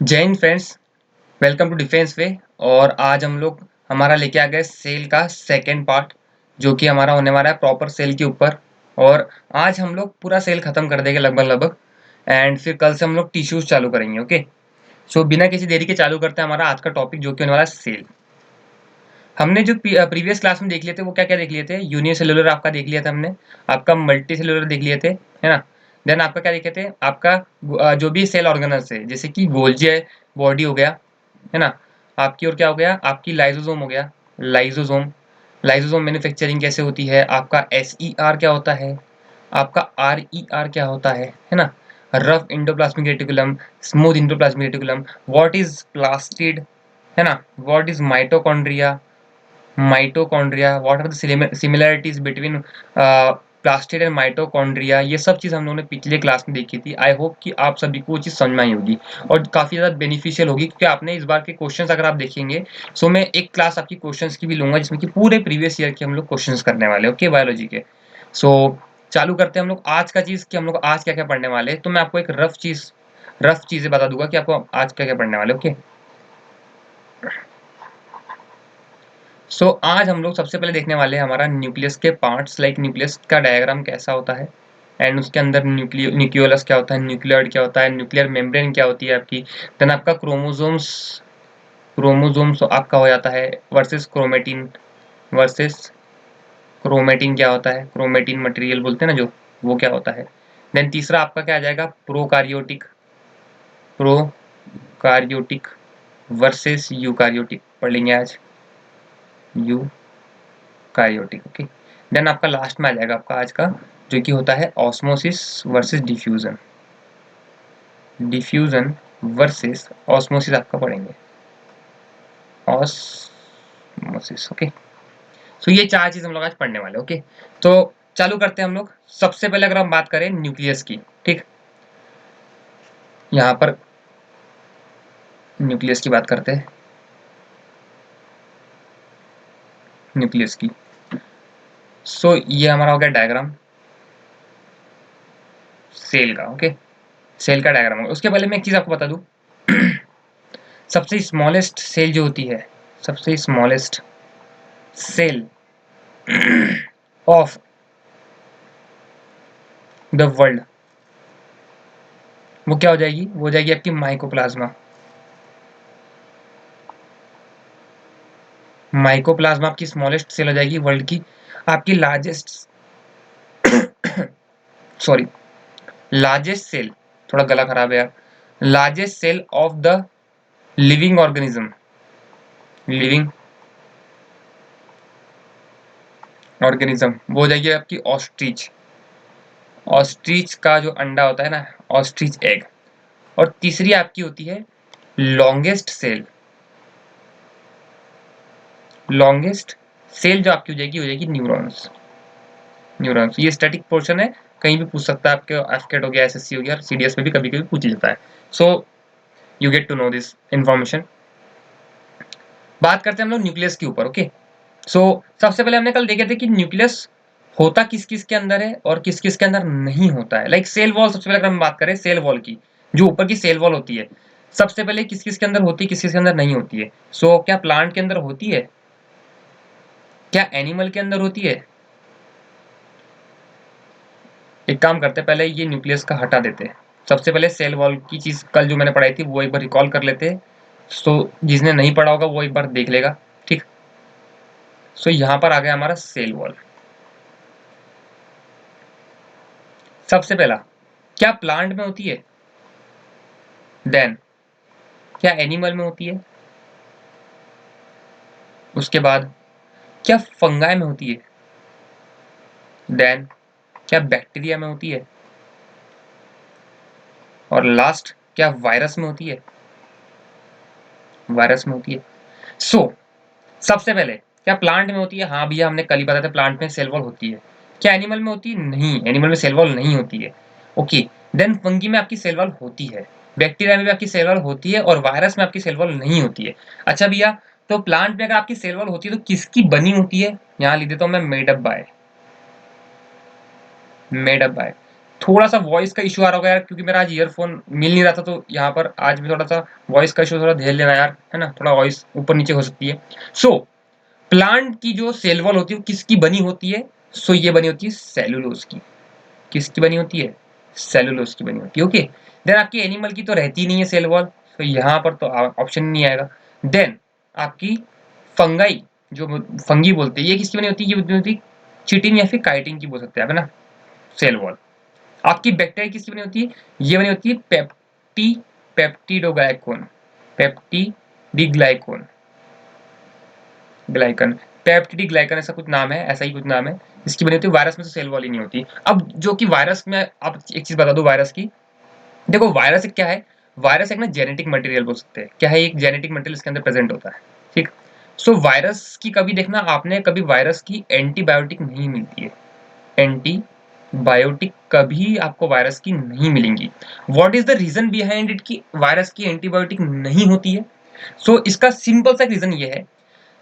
जय Hind friends. Welcome to defence way. और आज हम लोग हमारा लेके आ गए सेल का सेकंड पार्ट, जो कि हमारा होने वाला है प्रॉपर सेल के ऊपर। और आज हम लोग पूरा सेल खत्म कर देंगे लगभग लगभग। एंड फिर कल से हम लोग टिश्यूज चालू करेंगे। ओके, सो बिना किसी देरी के चालू करते हैं हमारा आज का टॉपिक, जो कि होने वाला है सेल। हमने जो प्रीवियस क्लास में देख लिए थे वो क्या क्या देख लिए थे। यूनिसेलुलर आपका देख लिया था हमने, आपका मल्टी सेलुलर देख लिए थे, है ना। देन आपका क्या देखे थे, आपका जो भी सेल ऑर्गेनल्स है, जैसे कि गोल्जी बॉडी हो गया, है ना। आपकी और क्या हो गया, आपकी लाइजोसोम हो गया, लाइजोसोम। लाइजोसोम मैन्युफैक्चरिंग कैसे होती है, आपका SER क्या होता है, आपका RER क्या होता है ना। Rough endoplasmic reticulum, smooth endoplasmic reticulum, what is plastid, है ना। What is mitochondria, what are the similarities between plastid and mitochondria. ये सब चीज़ हम लोगों ने पिछले क्लास में देखी थी। आई होप कि आप सभी को वो चीज़ समझ में आई होगी और काफ़ी ज़्यादा बेनिफिशियल होगी, क्योंकि आपने इस बार के क्वेश्चंस अगर आप देखेंगे, सो मैं एक क्लास आपकी क्वेश्चंस की भी लूंगा, जिसमें कि पूरे प्रीवियस ईयर के हम लोग क्वेश्चंस करने वाले हैं, ओके, बायोलॉजी के। सो चालू करते हैं हम लोग आज का चीज़ कि हम लोग आज क्या क्या पढ़ने वाले हैं। तो मैं आपको एक रफ चीज़ें बता दूंगा कि आपको आज क्या क्या पढ़ने वाले, ओके। आज हम लोग सबसे पहले देखने वाले हैं हमारा न्यूक्लियस के पार्ट्स, लाइक न्यूक्लियस का डायग्राम कैसा होता है, एंड उसके अंदर न्यूक्लियोलस क्या होता है, न्यूक्लियोइड क्या होता है, न्यूक्लियर मेम्ब्रेन क्या होती है आपकी। देन आपका क्रोमोसोम्स आपका हो जाता है वर्सेस क्रोमेटिन। वर्सेस क्रोमेटिन क्या होता है, क्रोमेटिन मटेरियल बोलते हैं ना जो, वो क्या होता है। देन तीसरा आपका क्या आ जाएगा, प्रोकार्योटिक वर्सेस यूकार्योटिक पढ़ लेंगे आज, यूकार्योटिक, ओके। देन आपका लास्ट में आ जाएगा आपका आज का, जो कि होता है osmosis versus diffusion. Diffusion versus osmosis आपका पढ़ेंगे, ऑस्मोसिस, ओके। सो ये चार चीज हम लोग आज पढ़ने वाले, ओके। तो चालू करते हैं हम लोग। सबसे पहले अगर हम बात करें न्यूक्लियस की, ठीक, यहाँ पर न्यूक्लियस की बात करते हैं, न्यूक्लियस की। ये हमारा हो गया डायग्राम सेल का, ओके। सेल का डायग्राम होगा। उसके पहले मैं एक चीज आपको बता दूं, सबसे स्मॉलेस्ट सेल जो होती है, सबसे smallest cell of the world, वो क्या हो जाएगी, वो हो जाएगी आपकी माइकोप्लाज्मा। माइकोप्लाज्मा आपकी स्मॉलेस्ट सेल हो जाएगी वर्ल्ड की। आपकी लार्जेस्ट सॉरी, लार्जेस्ट सेल, थोड़ा गला खराब है यार। Largest cell of the living organism, living organism, वो हो जाएगी आपकी ऑस्ट्रिच। ऑस्ट्रिच का जो अंडा होता है ना, ऑस्ट्रिच एग। और तीसरी आपकी होती है लॉन्गेस्ट सेल। लॉन्गेस्ट सेल जो आपकी हो जाएगी न्यूरॉन्स। न्यूरॉन्स ये स्टैटिक पोर्शन है, कहीं भी पूछ सकता है, आपके एफकेट हो गया, SSC हो गया, CDS में भी कभी कभी पूछ लेता है। So you get to know this information. बात करते हैं हम लोग न्यूक्लियस के ऊपर, ओके। सबसे पहले हमने कल देखे थे कि न्यूक्लियस होता किस किस के अंदर है और किस किस के अंदर नहीं होता है। लाइक सेल वॉल, सबसे पहले अगर हम बात करें सेल वॉल की, जो ऊपर की सेल वॉल होती है, सबसे पहले किस किस के अंदर होती है, किस किस के अंदर नहीं होती है। क्या प्लांट के अंदर होती है, क्या एनिमल के अंदर होती है। एक काम करते हैं, पहले ये न्यूक्लियस का हटा देते हैं। सबसे पहले सेल वॉल की चीज कल जो मैंने पढ़ाई थी वो एक बार रिकॉल कर लेते हैं। जिसने नहीं पढ़ा होगा वो एक बार देख लेगा, ठीक। यहाँ पर आ गया हमारा सेल वॉल। सबसे पहला, क्या प्लांट में होती है, देन क्या एनिमल में होती है, उसके बाद क्या फंगाई में होती है, देन क्या बैक्टीरिया में होती है, और लास्ट क्या वायरस में होती है, वायरस में होती है। सबसे पहले क्या प्लांट में होती है, हाँ भैया हमने कल ही बताया था प्लांट में सेल वॉल होती है। क्या एनिमल में होती है, नहीं, एनिमल में सेल वॉल नहीं होती है, ओके। देन फंगी में आपकी सेल वॉल होती है, बैक्टीरिया में भी आपकी सेल वॉल होती है, और वायरस में आपकी सेल वॉल नहीं होती है। अच्छा भैया, तो प्लांट में अगर आपकी सेल वॉल होती है तो किसकी बनी होती है, यहाँ लिख देता हूं मैं, made up by, made up by थोड़ा सा वॉइस का इशू आ रहा होगा यार, क्योंकि मेरा आज ईयरफोन मिल नहीं रहा था, तो यहाँ पर आज भी थोड़ा सा वॉइस का इशू, थोड़ा ध्यान लेना यार, है ना, थोड़ा वॉइस ऊपर नीचे हो सकती है। सो प्लांट की जो सेल वॉल होती है वो किसकी बनी होती है? सो ये बनी होती है सेलुलोज की। किसकी बनी होती है? सेलुलोज की बनी होती है। ओके, देन आपकी एनिमल की तो रहती नहीं है सेल वॉल, तो यहाँ पर तो ऑप्शन नहीं आएगा। देन आपकी फंगाई, जो फंगी बोलते हैं, ये किसकी बनी होती है? ये बनी होती है चिटिन या फिर काइटिन की बोल सकते हैं आप, है ना, सेल वॉल। आपकी बैक्टीरिया किसकी बनी होती है? ये बनी होती है पेप्टिडोग्लाइकोन, पेप्टिडिग्लाइकोन, ग्लाइकन, पेप्टिडिग्लाइकन ऐसा कुछ नाम है, ऐसा ही कुछ नाम है। इसकी बनी होती है। वायरस में तो सेल वॉल ही नहीं होती। अब जो कि वायरस में, आप एक चीज बता दो वायरस की। देखो वायरस क्या है? वायरस एक ना जेनेटिक मटेरियल बोल सकते हैं। क्या है? एक जेनेटिक मटेरियल इसके अंदर प्रेजेंट होता है। ठीक। सो वायरस की कभी देखना आपने, कभी वायरस की एंटीबायोटिक नहीं मिलती है। एंटीबायोटिक कभी आपको वायरस की नहीं मिलेंगी। What is the reason behind it कि वायरस की एंटीबायोटिक नहीं होती है? सो इसका सिंपल सा रीजन ये है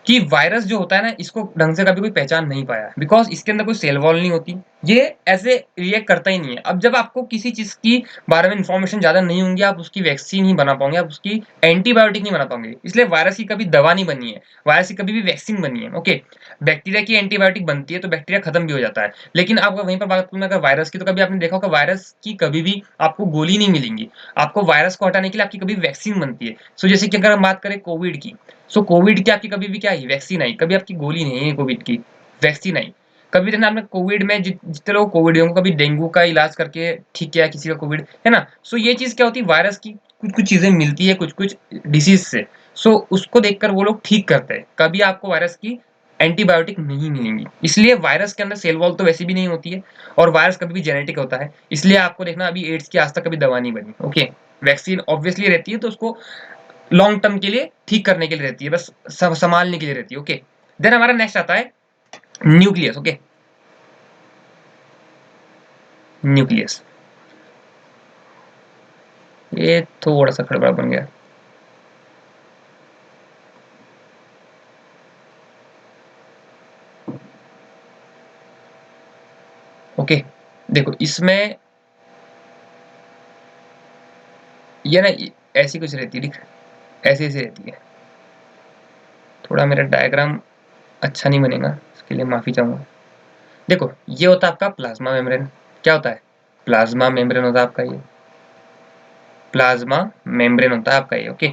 कि वायरस जो होता है ना, इसको ढंग से कभी कोई पहचान नहीं पाया, बिकॉज इसके अंदर कोई सेल वॉल नहीं होती। ये ऐसे रिएक्ट करता ही नहीं है। अब जब आपको किसी चीज की बारे में इंफॉर्मेशन ज्यादा नहीं होंगी, आप उसकी वैक्सीन नहीं बना पाओगे, आप उसकी एंटीबायोटिक नहीं बना पाओगे। इसलिए वायरस की कभी दवा नहीं बनी है, वायरस की कभी भी वैक्सीन बनी है। ओके, बैक्टीरिया की एंटीबायोटिक बनती है तो बैक्टीरिया खत्म भी हो जाता है, लेकिन आप वहीं पर बात करूँ अगर वायरस की, तो कभी आपने देखा होगा वायरस की कभी भी आपको गोली नहीं मिलेंगी। आपको वायरस को हटाने के लिए आपकी कभी वैक्सीन बनती है। सो जैसे कि अगर हम बात करें कोविड की, सो कोविड की आपकी कभी भी क्या आई? वैक्सीन आई। कभी आपकी गोली नहीं है कोविड की, वैक्सीन आई। कभी देखना आपने कोविड में जितने लोग कोविड हुए, कभी डेंगू का इलाज करके ठीक किया किसी का कोविड, है ना। सो ये चीज क्या होती है? वायरस की कुछ कुछ चीजें मिलती है कुछ कुछ डिसीज से, सो उसको देखकर वो लोग ठीक करते हैं। कभी आपको वायरस की एंटीबायोटिक नहीं मिलेंगी। इसलिए वायरस के अंदर सेल वॉल तो वैसे भी नहीं होती है, और वायरस कभी भी जेनेटिक होता है। इसलिए आपको देखना अभी एड्स की आज तक कभी दवा नहीं बनी। ओके, वैक्सीन ऑब्वियसली रहती है, तो उसको लॉन्ग टर्म के लिए ठीक करने के लिए रहती है, बस सब संभालने के लिए रहती है। ओके, देन हमारा नेक्स्ट आता है न्यूक्लियस। ओके, न्यूक्लियस, ये थोड़ा सा खड़बड़ बन गया। ओके, देखो इसमें ये ना ऐसी कुछ रहती है, ठीक, ऐसी ऐसी रहती है। थोड़ा मेरा डायग्राम अच्छा नहीं बनेगा, इसके लिए माफी चाहूंगा। देखो ये होता है आपका प्लाज्मा मेम्ब्रेन। क्या होता है? प्लाज्मा मेम्ब्रेन होता है आपका ये, प्लाज्मा मेम्ब्रेन होता है आपका ये। ओके,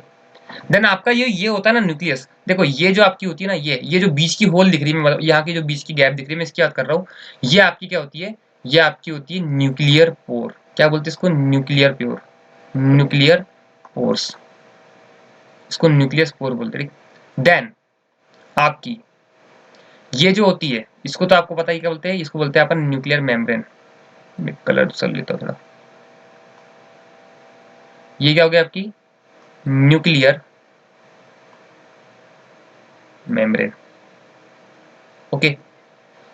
देन आपका ये होता है ना न्यूक्लियस। देखो ये जो आपकी होती है ना, ये जो बीच की होल दिख रही है, मतलब यहाँ की जो बीच की गैप दिख रही है, मैं इसकी बात कर रहा हूँ। ये आपकी क्या होती है? ये आपकी होती है न्यूक्लियर पोर। क्या बोलते हैं इसको? न्यूक्लियर पोर, न्यूक्लियर पोर्स, इसको न्यूक्लियस पोर बोलते हैं। देन आपकी ये जो होती है, इसको तो आपको पता ही क्या बोलते हैं, इसको बोलते हैं अपन न्यूक्लियर मेम्ब्रेन। कलर चल लेता थोड़ा। ये क्या हो गया आपकी? Nuclear membrane. ओके,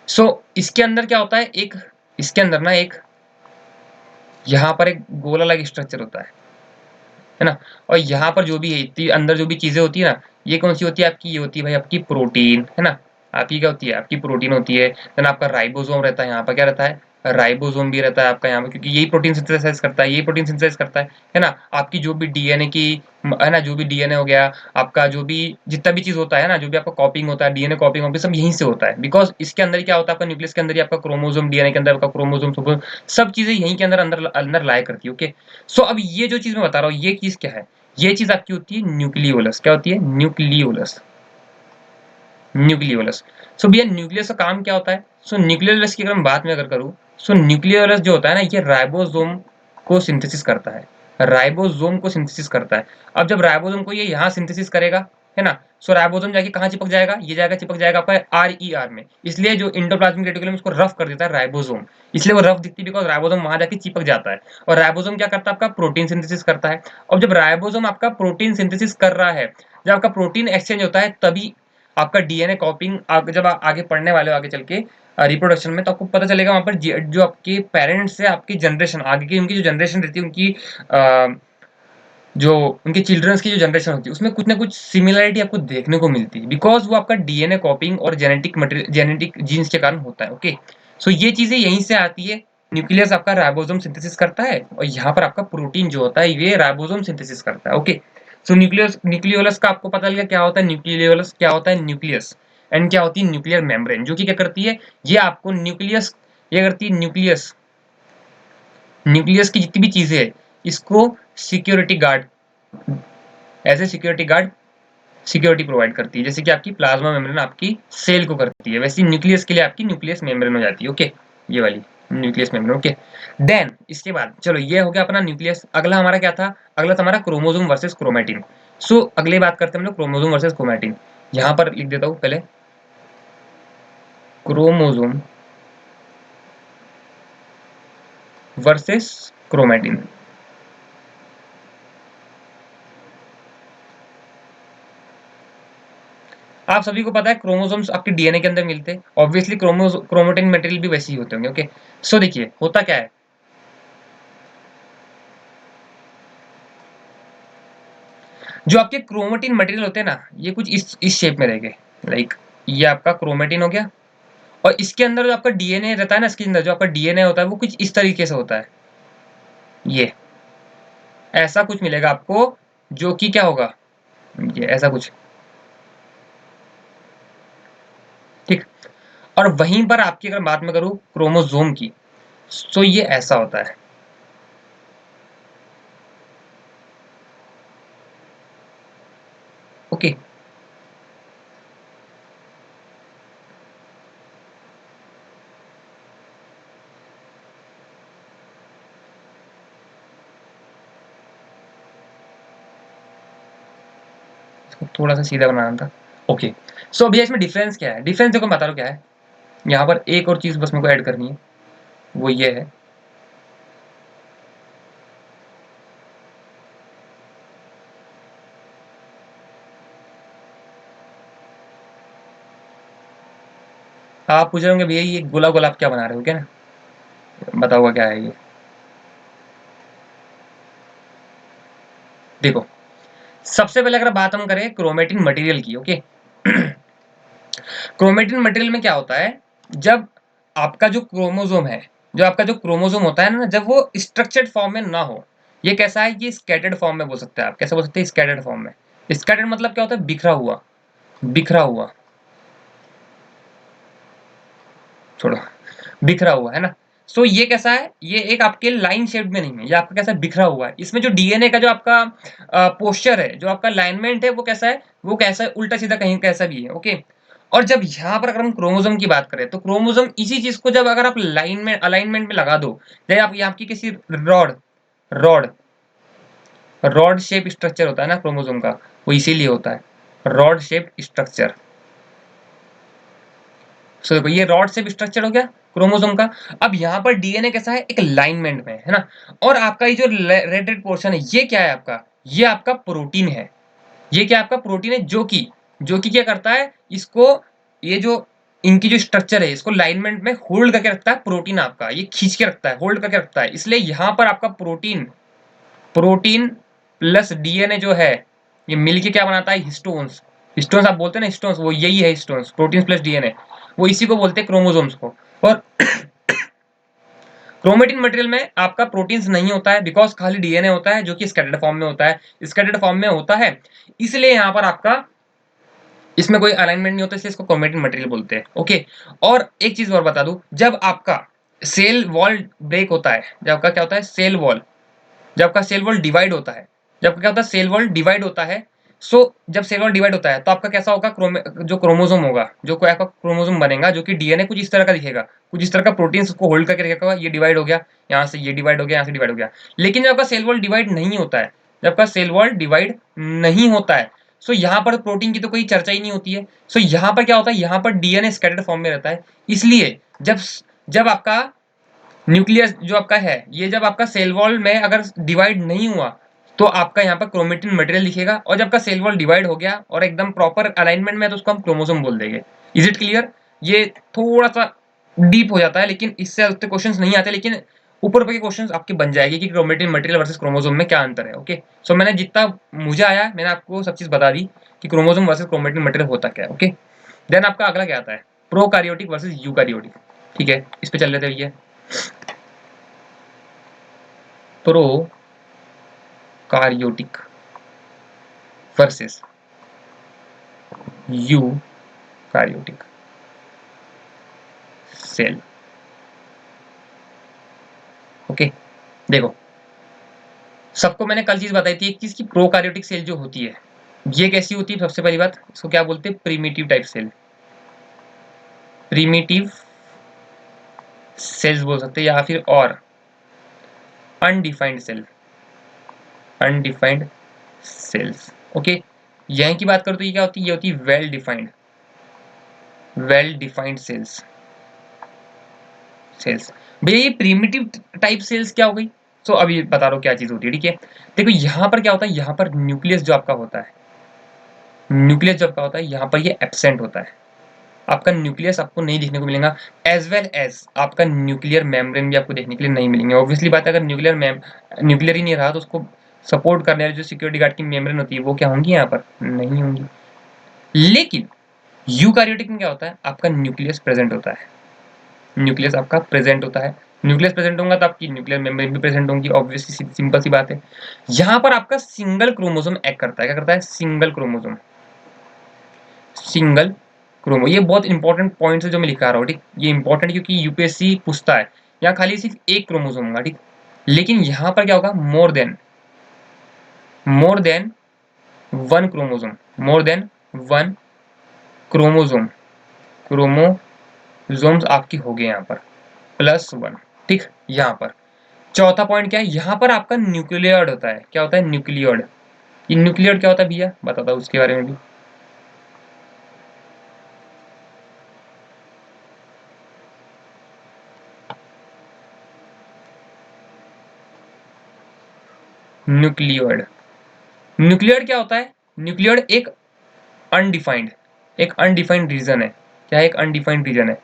सो इसके अंदर क्या होता है? एक इसके अंदर ना एक यहाँ पर एक गोला लाइक स्ट्रक्चर होता है ना। और यहाँ पर जो भी है इतनी अंदर जो भी चीजें होती है ना, ये कौन सी होती है आपकी? ये होती है भाई आपकी प्रोटीन, है ना। आपकी क्या होती है? आपकी प्रोटीन होती है। देन आपका राइबोसोम रहता है। यहाँ पर क्या रहता है? राइबोसोम भी रहता है आपका यहाँ पर, क्योंकि यही प्रोटीन सिंथेसाइज करता है, यही प्रोटीन सिंथेसाइज करता है ना। आपकी जो भी डीएनए की, है ना, जो भी डीएनए हो गया आपका, जो भी जितना भी चीज होता है ना, जो भी आपका कॉपिंग होता है, डीएनए कॉपिंग वॉपिंग सब यहीं से होता है। बिकॉज इसके अंदर ही क्या होता है? आपका न्यूक्लियस के अंदर ही आपका क्रोमोसोम, डीएनए के अंदर आपका क्रोमोसोम, सब चीजें यहीं के अंदर अंदर अंदर लाया करती है। ओके, सो अब ये जो चीज मैं बता रहा हूँ, ये चीज क्या है? ये चीज आपकी होती है न्यूक्लियोलस। क्या होती है? Nucleolus, nucleolus. सो भैया न्यूक्लियस का काम क्या होता है? सो न्यूक्लियोलस की अगर मैं बात में अगर करूँ, सो न्यूक्लियोलस जो होता है ना, ये राइबोसोम को सिंथेसिस करता है, राइबोसोम को सिंथेसिस करता है। अब जब राइबोसोम को ये यहाँ सिंथेसिस करेगा, है ना, सो राइबोसोम जाके कहाँ चिपक जाएगा? ये जाएगा, चिपक जाएगा आपका RER में। इसलिए जो इंडोप्लाज्मिक रेटिकुलम उसको रफ कर देता है राइबोसोम, इसलिए वो रफ दिखती है, बिकॉज राइबोसोम वहां जाके चिपक जाता है। और राइबोसोम क्या करता है? आपका प्रोटीन सिंथेसिस करता है। और जब राइबोसोम आपका प्रोटीन सिंथेसिस कर रहा है, जब आपका प्रोटीन एक्सचेंज होता है, तभी आपका डीएनए कॉपिंग जब आगे पढ़ने वाले हो आगे चल के रिप्रोडक्शन में, तो आपको पता चलेगा वहां पर जो आपके पेरेंट्स है, आपकी जनरेशन आगे की, उनकी जो जनरेशन रहती है, उनकी जो उनके चिल्ड्रंस की जो जनरेशन होती है, उसमें कुछ ना कुछ सिमिलरिटी आपको देखने को मिलती है, बिकॉज वो आपका डीएनए कॉपिंग और जेनेटिक मटेरियल, जेनेटिक जीन्स के कारण होता है। ओके, सो ये चीजें यहीं से आती है। न्यूक्लियस आपका राइबोसोम सिंथेसिस करता है और यहाँ पर आपका प्रोटीन जो होता है ये राइबोसोम सिंथेसिस करता है। ओके, सो न्यूक्लियस न्यूक्लियोलस का आपको पता लगा क्या होता है, न्यूक्लियोलस क्या होता है, न्यूक्लियस, एंड क्या होती है न्यूक्लियर मेम्ब्रेन, जो कि क्या करती है, ये आपको न्यूक्लियस, ये करती है न्यूक्लियस, न्यूक्लियस की जितनी भी चीजें है इसको security guard, as a security guard security provide करती है, जैसे कि आपकी प्लाज्मा मेम्ब्रेन आपकी सेल को करती है, वैसे न्यूक्लियस के लिए आपकी न्यूक्लियस मेम्ब्रेन हो जाती है। ओके, ये वाली न्यूक्लियस मेम्ब्रेन। ओके, देन इसके बाद चलो ये हो गया अपना न्यूक्लियस। अगला हमारा क्या था, अगला था हमारा क्रोमोसोम वर्सेस क्रोमैटिन। सो अगले बात करते हैं हम लोग क्रोमोसोम वर्सेस क्रोमैटिन। यहाँ पर लिख देता हूँ पहले, क्रोमोसोम वर्सेस क्रोमैटिन। आप सभी को पता है क्रोमोसोम्स आपके डीएनए के अंदर मिलते हैं, ऑब्वियसली क्रोमैटिन मटेरियल भी वैसे ही होते होंगे। ओके, सो देखिए होता क्या है, जो आपके क्रोमेटिन मटेरियल होते हैं ना, ये कुछ इस शेप में रहेंगे, लाइक ये आपका क्रोमेटिन हो गया, और इसके अंदर जो आपका डीएनए रहता है ना, इसके अंदर जो आपका डीएनए होता है वो कुछ इस तरीके से होता है, ये ऐसा कुछ मिलेगा आपको, जो कि क्या होगा, ये ऐसा कुछ, ठीक। और वहीं पर आपकी अगर बात मैं करूं क्रोमोसोम की, तो ये ऐसा होता है। ओके, इसको थोड़ा सा सीधा बनाना था। ओके, सो अभी इसमें डिफरेंस क्या है, डिफरेंस देखो मैं बता रहा हूँ क्या है। यहाँ पर एक और चीज बस मेरे को ऐड करनी है, वो ये है, आप पूछ रहे होंगे भैया ये गोला गोला आप क्या बना रहे हो, क्या ना, बताओगा क्या है ये। देखो सबसे पहले अगर बात हम करें क्रोमेटिन मटेरियल की, ओके, क्रोमेटिन मटेरियल में क्या होता है, जब आपका जो क्रोमोसोम है, जो आपका जो क्रोमोसोम होता है ना, जब वो स्ट्रक्चर्ड फॉर्म में ना हो, ये कैसा है, ये स्कैटर्ड फॉर्म में बोल सकते हैं आप, कैसे बोल सकते हैं, स्कैटर्ड फॉर्म में। स्कैटर्ड मतलब क्या होता है, बिखरा हुआ, बिखरा हुआ, छोड़ो, बिखरा हुआ है ना। सो ये कैसा है, ये एक आपके लाइन शेप में नहीं है, ये आपका कैसा बिखरा हुआ है। इसमें जो डीएनए का जो आपका पोस्चर है, जो आपका अलाइनमेंट है, वो कैसा है, वो कैसा है, उल्टा सीधा कहीं कैसा भी है। ओके, और जब यहाँ पर अगर हम क्रोमोसोम की बात करें, तो क्रोमोसोम इसी चीज को जब अगर आप लाइन में अलाइनमेंट में लगा दो, जैसे आप यहाँ की किसी rod rod rod shape structure होता है ना क्रोमोसोम का, वो इसीलिए होता है रॉड शेप स्ट्रक्चर। सो देखो ये रॉड शेप स्ट्रक्चर हो गया क्रोमोसोम का। अब यहाँ पर डीएनए कैसा है, एक अलाइनमेंट में है ना, और आपका ये जो रेड रेड पोर्शन है, ये क्या है आपका, ये आपका प्रोटीन है, ये क्या आपका प्रोटीन है, जो कि क्या करता है, इसको, ये जो इनकी जो स्ट्रक्चर है, इसको अलाइनमेंट में होल्ड करके रखता है, प्रोटीन आपका ये खींच के रखता है, होल्ड करके रखता है। इसलिए यहाँ पर आपका प्रोटीन, प्रोटीन प्लस डीएनए जो है, ये मिलके क्या बनाता है, हिस्टोन्स। हिस्टोन्स आप बोलते हैं ना, हिस्टोन्स, वो यही है हिस्टोन्स, प्रोटीन प्लस डीएनए, वो इसी को बोलते हैं क्रोमोसोम्स को। और क्रोमेटिन मटेरियल में आपका प्रोटीन्स नहीं होता है, बिकॉज खाली डीएनए होता है, जो कि स्कैटर्ड फॉर्म में होता है, स्कैटर्ड फॉर्म में होता है, इसलिए यहाँ पर आपका इसमें कोई अलाइनमेंट नहीं होता, इसलिए इसको क्रोमेटिन मटेरियल बोलते हैं। ओके, और एक चीज और बता दूं, जब आपका सेल वॉल ब्रेक होता है, जब आपका क्या होता है, सेल वॉल, जब आपका सेल वॉल डिवाइड होता है, जब क्या होता है, सेल वॉल डिवाइड होता है, सो जब सेल वॉल डिवाइड होता है तो आपका कैसा होगा, जो क्रोमोसोम होगा, जो कोई आपका क्रोमोसोम बनेगा, जो कि डीएनए कुछ इस तरह का दिखेगा, कुछ इस तरह का प्रोटीन उसको होल्ड करके रखेगा, ये डिवाइड हो गया, यहाँ से ये डिवाइड हो गया, यहाँ से डिवाइड हो गया। लेकिन जब आपका सेल वॉल डिवाइड नहीं होता है, जब आपका सेल वॉल डिवाइड नहीं होता है, सो यहाँ पर प्रोटीन की तो कोई चर्चा ही नहीं होती है। सो यहाँ पर क्या होता है, यहाँ पर डीएनए स्कैटर्ड फॉर्म में रहता है, इसलिए जब जब आपका न्यूक्लियस जो आपका है, ये जब आपका सेल वॉल में अगर डिवाइड नहीं हुआ, तो आपका यहाँ पर क्रोमेटिन मटेरियल दिखेगा, और जब आपका सेल वॉल डिवाइड हो गया और एकदम प्रॉपर अलाइनमेंट में है, तो उसको हम क्रोमोसोम बोल देंगे। इज इट क्लियर, ये थोड़ा सा डीप हो जाता है, लेकिन इससे उतने क्वेश्चंस नहीं आते, लेकिन ऊपर ऊपर के क्वेश्चंस आपके बन जाएंगे कि क्रोमेटिन मटेरियल वर्सेस क्रोमोसोम में क्या अंतर है। ओके, सो मैंने जितना मुझे आया मैंने आपको सब चीज बता दी कि क्रोमोसोम वर्सेस क्रोमेटिन मटेरियल होता क्या है। ओके, देन आपका अगला क्या आता है, प्रोकारियोटिक वर्सेस यूकारियोटिक। ठीक है, इस पे चल लेते हैं भैया। Prokaryotic versus eukaryotic cell. Okay, देखो सबको मैंने कल चीज बताई थी, एक चीज की प्रोकार्योटिक सेल जो होती है ये कैसी होती है। सबसे पहली बात, इसको क्या बोलते हैं? Primitive type cell, primitive cells बोल सकते हैं, या फिर और undefined cell, undefined cells. Okay, यहीं की बात करो तो ये क्या होती है? ये होती है well defined, well defined cells, cells. भैया ये प्रीमिटिव टाइप सेल्स क्या हो गई? सो अब ये बता रहा हूँ क्या चीज होती है, ठीक है। देखो यहाँ पर क्या होता है, यहाँ पर न्यूक्लियस जो आपका होता है, न्यूक्लियस जो आपका होता है यहाँ पर ये एब्सेंट होता है। आपका न्यूक्लियस आपको नहीं देखने को मिलेगा, एज वेल एज आपका न्यूक्लियर मेम्ब्रेन भी आपको देखने के लिए नहीं मिलेंगे। ऑब्वियसली बात है, अगर न्यूक्लियर ही नहीं रहा तो उसको सपोर्ट करने वाली जो सिक्योरिटी गार्ड की मेम्ब्रेन होती है वो क्या होंगी? यहाँ पर नहीं होंगी। लेकिन यूकार्योटिक में क्या होता है? आपका न्यूक्लियस प्रेजेंट होता है, न्यूक्लियस आपका प्रेजेंट होता है। न्यूक्लियस प्रेजेंट होगा तो आपकी न्यूक्लियर मेम्ब्रेन भी प्रेजेंट होंगी, ऑब्वियसली सिंपल सी बात है। यहाँ पर आपका सिंगल क्रोमोसोम एक्ट करता है। क्या करता है? Single chromosome, single chromo. ये बहुत इंपॉर्टेंट पॉइंट है जो मैं लिखा रहा हूँ, ठीक। ये इंपॉर्टेंट क्योंकि यूपीएससी पूछता है, यहाँ खाली सिर्फ एक क्रोमोसोम होगा, ठीक। लेकिन यहाँ पर क्या होगा? More than one chromosome, more than one chromosome, chromosomes आपकी हो गए यहाँ पर +1, ठीक। यहाँ पर चौथा पॉइंट क्या है? यहाँ पर आपका न्यूक्लियर्ड होता है। क्या होता है? न्यूक्लियर्ड। ये न्यूक्लियर्ड क्या होता है भैया? बताता हूँ उसके बारे में भी। न्यूक्लियर्ड, न्यूक्लियर्ड क्या होता है? न्यूक्लियर्ड एक अनडिफाइंड, एक अनडिफाइंड रीजन है। क्या है? एक अनडिफाइंड रीजन है,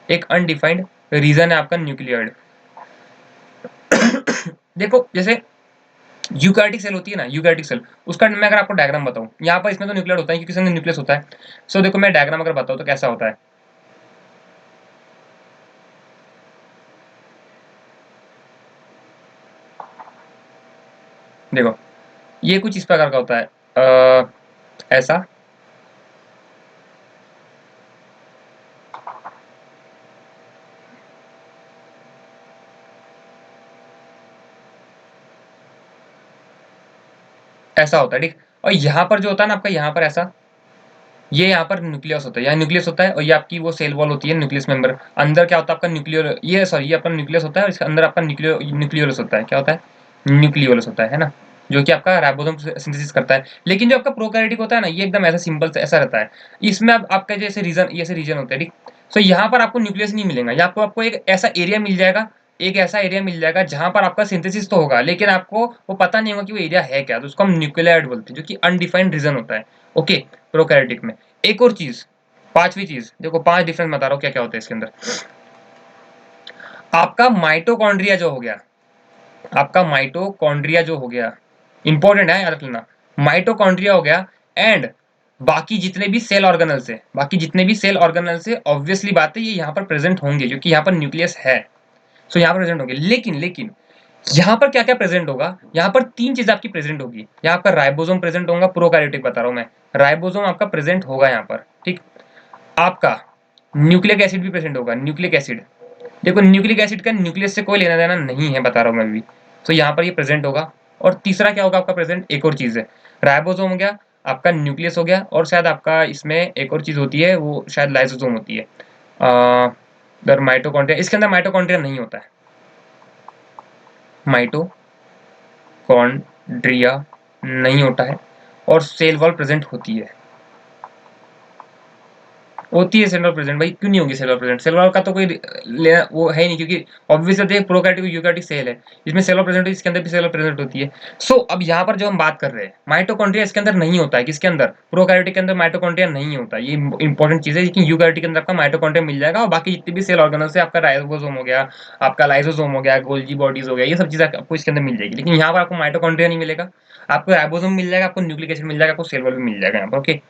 एक अनडिफाइंड रीजन है आपका न्यूक्लियर्ड। देखो जैसे यूकार्योटिक सेल होती है ना, यूकार्योटिक सेल, उसका मैं अगर आपको डायग्राम बताऊं, यहाँ पर इसमें तो न्यूक्लियर्ड होता है क्योंकि इसमें न्यूक्लियस होता है। सो देखो मैं डायग्राम अगर बताऊं तो कैसा होता है, देखो ये कुछ इस प्रकार का होता है, ऐसा, ऐसा होता है, ठीक। और यहाँ पर जो होता है ना आपका, यहाँ पर ऐसा, ये यहाँ पर न्यूक्लियस होता है, यहाँ न्यूक्लियस होता है, और ये आपकी वो सेल वॉल होती है, न्यूक्लियस मेंबर। अंदर क्या होता है आपका? न्यूक्लियर, ये सॉरी, ये अपना न्यूक्लियस होता है, और इसके अंदर आपका न्यूक्लियोलस होता है। क्या होता है? न्यूक्लियोलस होता है ना, जो कि आपका राइबोसोम सिंथेसिस करता है। लेकिन जो आपका प्रोकैरियोटिक होता है ना, ये एकदम ऐसा सिंपल ऐसा रहता है। इसमें अब आपका जैसे रीजन, ऐसे रीजन होते हैं, ठीक। सो यहाँ पर आपको न्यूक्लियस नहीं मिलेगा, यहाँ आपको आपको एक ऐसा एरिया मिल जाएगा, एक ऐसा एरिया मिल जाएगा जहां पर आपका सिंथेसिस तो होगा, लेकिन आपको वो पता नहीं होगा कि वो एरिया है क्या, तो उसको हम न्यूक्लियोइड बोलते हैं, जो कि अनडिफाइंड रीजन होता है। ओके, प्रोकैरियोटिक में। एक और चीज, पांचवी चीज, देखो 5 डिफरेंस बता रहा हूँ क्या क्या होता है इसके अंदर। आपका माइटोकॉन्ड्रिया जो हो गया, आपका माइटोकॉन्ड्रिया जो हो गया, इंपॉर्टेंट है, याद रख लेना। माइटोकॉन्ड्रिया हो गया, एंड बाकी जितने भी सेल ऑर्गेनल्स है, बाकी जितने भी सेल ऑर्गेनल्स है, ऑब्वियसली बात है ये यहाँ पर प्रेजेंट होंगे क्योंकि यहाँ पर न्यूक्लियस है। सो यहाँ पर प्रेजेंट होंगे। लेकिन यहाँ पर क्या क्या प्रेजेंट होगा? यहाँ पर 3 चीज आपकी प्रेजेंट होगी। यहाँ आपका राइबोसोम प्रेजेंट होगा, प्रोकैरियोटिक बता रहा हूँ मैं, राइबोसोम आपका प्रेजेंट होगा यहाँ पर, ठीक। आपका न्यूक्लिक एसिड भी प्रेजेंट होगा, न्यूक्लिक एसिड। देखो न्यूक्लिक एसिड का न्यूक्लियस से कोई लेना देना नहीं है, बता रहा हूँ मैं भी। तो यहाँ पर ये प्रेजेंट होगा। और तीसरा क्या होगा आपका प्रेजेंट? एक और चीज है, राइबोसोम हो गया, आपका न्यूक्लियस हो गया, और शायद आपका इसमें एक और चीज होती है, वो शायद लाइसोसोम होती है। माइटोकॉन्ड्रिया, इसके अंदर माइटोकॉन्ड्रिया नहीं होता है, माइटोकॉन्ड्रिया नहीं होता है, और सेल वॉल प्रेजेंट होती है सेल वॉल प्रेजेंट। भाई क्यों नहीं होगी cell wall present? Cell wall का तो कोई लेना वो है नहीं, क्योंकि ऑब्वियसली देख प्रोकैरियोटिक और यूकैरियोटिक सेल है, इसमें सेल वॉल प्रेजेंट है, इसके अंदर भी सेल वॉल प्रेजेंट होती है। सो अब यहाँ पर जो हम बात कर रहे हैं, माइटोकॉन्ड्रिया इसके अंदर नहीं होता है, किसके अंदर? प्रोकैरियोटिक के अंदर माइटोकॉन्ड्रिया नहीं होता, ये इंपॉर्टेंट चीज है। लेकिन यूकैरियोटिक के अंदर आपका माइटोकॉन्ड्रिया मिल जाएगा, और बाकी जितने भी सेल ऑर्गेनल्स है, आपका राइबोसोम हो गया, आपका लाइसोसोम हो गया, गोल्गी बॉडीज हो गया, ये सब चीजें आपको इसके अंदर मिल जाएगी। लेकिन यहाँ पर आपको माइटोकॉन्ड्रिया नहीं मिलेगा, आपको राइबोसोम मिल जाएगा, आपको न्यूक्लिक एसिड मिल जाएगा, आपको सेल वॉल भी मिल जाएगा यहाँ पर। ओके,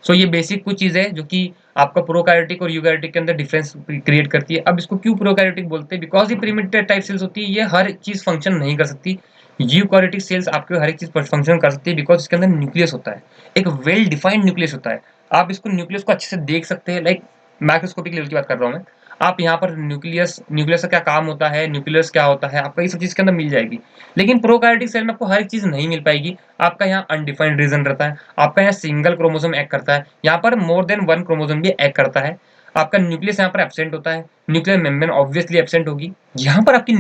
सो ये बेसिक कुछ चीज़ है जो कि आपका प्रोकैरियोटिक और यूकैरियोटिक के अंदर डिफरेंस क्रिएट करती है। अब इसको क्यों प्रोकैरियोटिक बोलते हैं? बिकॉज ये प्रिमिटिव टाइप सेल्स होती है, ये हर चीज फंक्शन नहीं कर सकती, यूकैरियोटिक सेल्स आपके हर एक चीज फंक्शन कर सकती है बिकॉज इसके अंदर न्यूक्लियस होता है, एक वेल डिफाइंड न्यूक्लियस होता है। आप इसको न्यूक्लियस को अच्छे से देख सकते हैं, लाइक माइक्रोस्कोपिक लेवल की बात कर रहा हूँ मैं। आप यहाँ पर न्यूक्लियस न्यूक्लियस का क्या काम होता है, न्यूक्लियस क्या होता है, आपको ये सब चीज के अंदर मिल जाएगी। लेकिन प्रोकैरियोटिक सेल में आपको हर एक चीज नहीं मिल पाएगी। आपका यहाँ अनडिफाइंड रीजन रहता है, आपका यहाँ सिंगल क्रोमोसोम एक्ट करता है, यहाँ पर मोर देन वन क्रोमोसोम भी एक्ट करता है। आपका न्यूक्लियस यहाँ पर एब्सेंट होता है, न्यूक्लियर मेम्ब्रेन ऑब्वियसली एब्सेंट होगी। यहाँ पर आपकी